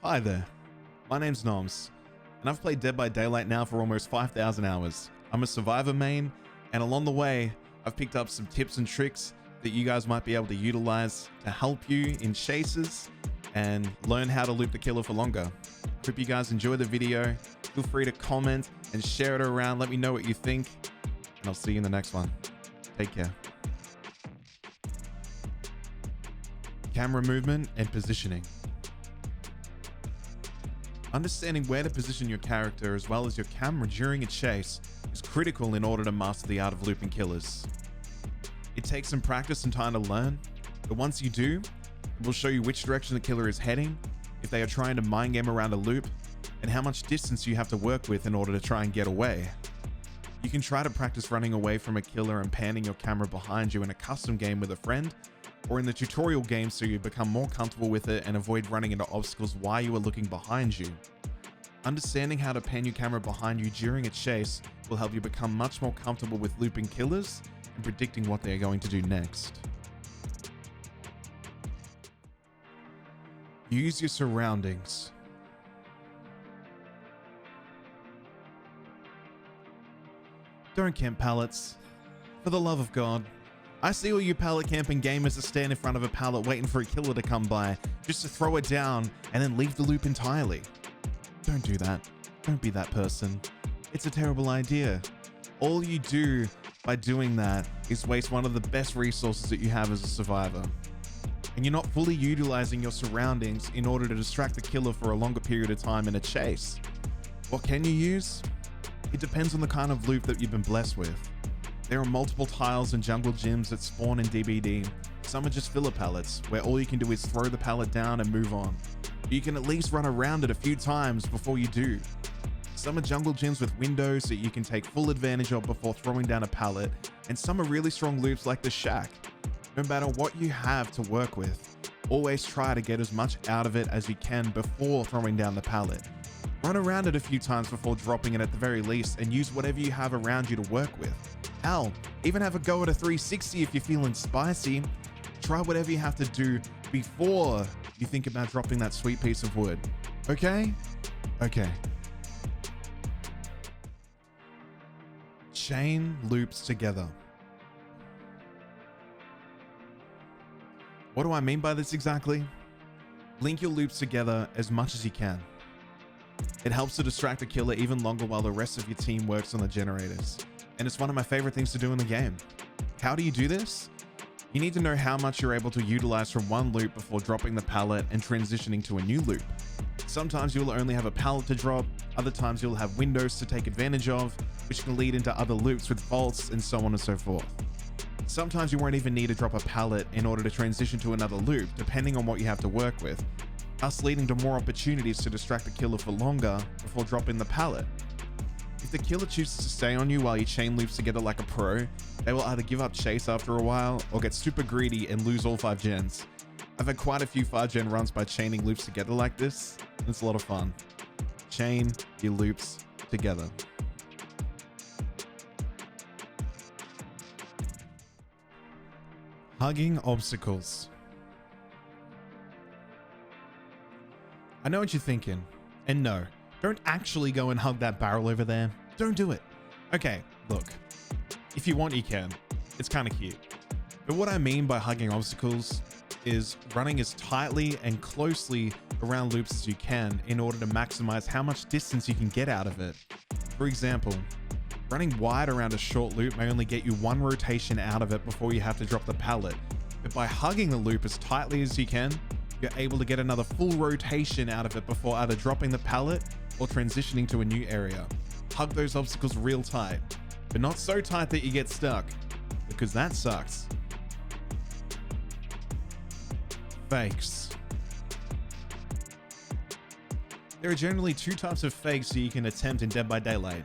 Hi there, my name's Noms, and I've played Dead by Daylight now for almost 5,000 hours. I'm a survivor main, and along the way, I've picked up some tips and tricks that you guys might be able to utilize to help you in chases and learn how to loop the killer for longer. Hope you guys enjoy the video. Feel free to comment and share it around. Let me know what you think, and I'll see you in the next one. Take care. Camera movement and positioning. Understanding where to position your character as well as your camera during a chase is critical in order to master the art of looping killers. It takes some practice and time to learn, but once you do, it will show you which direction the killer is heading, if they are trying to mind game around a loop, and how much distance you have to work with in order to try and get away. You can try to practice running away from a killer and panning your camera behind you in a custom game with a friend, or in the tutorial game so you become more comfortable with it and avoid running into obstacles while you are looking behind you. Understanding how to pan your camera behind you during a chase will help you become much more comfortable with looping killers and predicting what they are going to do next. Use your surroundings. Don't camp pallets. For the love of God. I see all you pallet camping gamers that stand in front of a pallet waiting for a killer to come by, just to throw it down and then leave the loop entirely. Don't do that. Don't be that person. It's a terrible idea. All you do by doing that is waste one of the best resources that you have as a survivor. And you're not fully utilizing your surroundings in order to distract the killer for a longer period of time in a chase. What can you use? It depends on the kind of loop that you've been blessed with. There are multiple tiles and jungle gyms that spawn in DBD. Some are just filler pallets, where all you can do is throw the pallet down and move on. You can at least run around it a few times before you do. Some are jungle gyms with windows that you can take full advantage of before throwing down a pallet, and some are really strong loops like the shack. No matter what you have to work with, always try to get as much out of it as you can before throwing down the pallet. Run around it a few times before dropping it at the very least, and use whatever you have around you to work with. Hell, even have a go at a 360 if you're feeling spicy. Try whatever you have to do before you think about dropping that sweet piece of wood. Okay? Okay. Chain loops together. What do I mean by this exactly? Link your loops together as much as you can. It helps to distract the killer even longer while the rest of your team works on the generators. And it's one of my favorite things to do in the game. How do you do this? You need to know how much you're able to utilize from one loop before dropping the pallet and transitioning to a new loop. Sometimes you'll only have a pallet to drop, other times you'll have windows to take advantage of, which can lead into other loops with vaults and so on and so forth. Sometimes you won't even need to drop a pallet in order to transition to another loop, depending on what you have to work with, thus leading to more opportunities to distract the killer for longer before dropping the pallet. If the killer chooses to stay on you while you chain loops together like a pro, they will either give up chase after a while or get super greedy and lose all 5 gens. I've had quite a few 5 gen runs by chaining loops together like this. It's a lot of fun. Chain your loops together. Hugging obstacles. I know what you're thinking, and no, don't actually go and hug that barrel over there. Don't do it. Okay, look, if you want, you can. It's kind of cute. But what I mean by hugging obstacles is running as tightly and closely around loops as you can in order to maximize how much distance you can get out of it. For example, running wide around a short loop may only get you one rotation out of it before you have to drop the pallet. But by hugging the loop as tightly as you can, you're able to get another full rotation out of it before either dropping the pallet or transitioning to a new area. Hug those obstacles real tight, but not so tight that you get stuck, because that sucks. Fakes. There are generally 2 types of fakes that you can attempt in Dead by Daylight.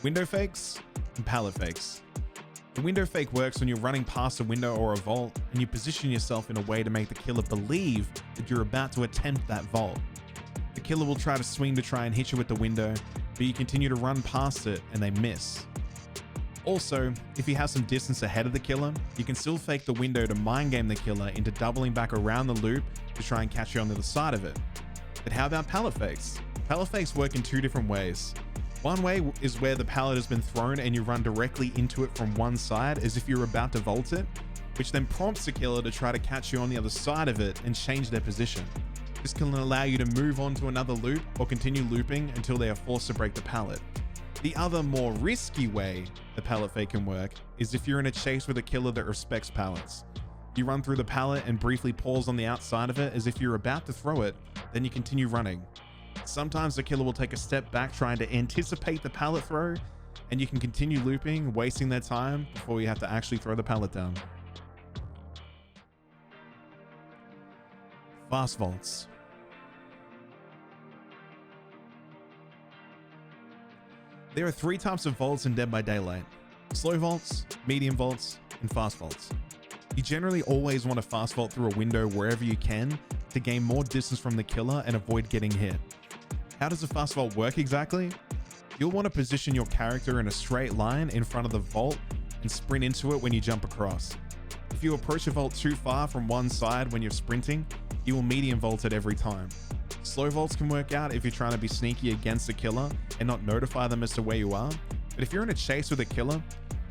Window fakes and pallet fakes. The window fake works when you're running past a window or a vault and you position yourself in a way to make the killer believe that you're about to attempt that vault. The killer will try to swing to try and hit you with the window, but you continue to run past it and they miss. Also, if you have some distance ahead of the killer, you can still fake the window to mind game the killer into doubling back around the loop to try and catch you on the other side of it. But how about pallet fakes? Pallet fakes work in two different ways. One way is where the pallet has been thrown and you run directly into it from one side as if you're about to vault it, which then prompts the killer to try to catch you on the other side of it and change their position. This can allow you to move on to another loop or continue looping until they are forced to break the pallet. The other more risky way the pallet fake can work is if you're in a chase with a killer that respects pallets. You run through the pallet and briefly pause on the outside of it as if you're about to throw it, then you continue running. Sometimes the killer will take a step back trying to anticipate the pallet throw, and you can continue looping, wasting their time before you have to actually throw the pallet down. Fast vaults. There are three types of vaults in Dead by Daylight: slow vaults, medium vaults, and fast vaults. You generally always want to fast vault through a window wherever you can to gain more distance from the killer and avoid getting hit. How does a fast vault work exactly? You'll want to position your character in a straight line in front of the vault and sprint into it when you jump across. If you approach a vault too far from one side when you're sprinting, you will medium vault it every time. Slow vaults can work out if you're trying to be sneaky against the killer and not notify them as to where you are, but if you're in a chase with a killer,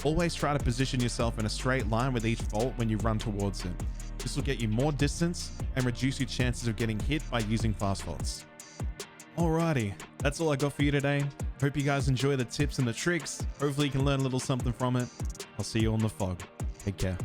always try to position yourself in a straight line with each vault when you run towards it. This will get you more distance and reduce your chances of getting hit by using fast vaults. Alrighty, that's all I got for you today. Hope you guys enjoy the tips and the tricks. Hopefully you can learn a little something from it. I'll see you on the fog. Take care.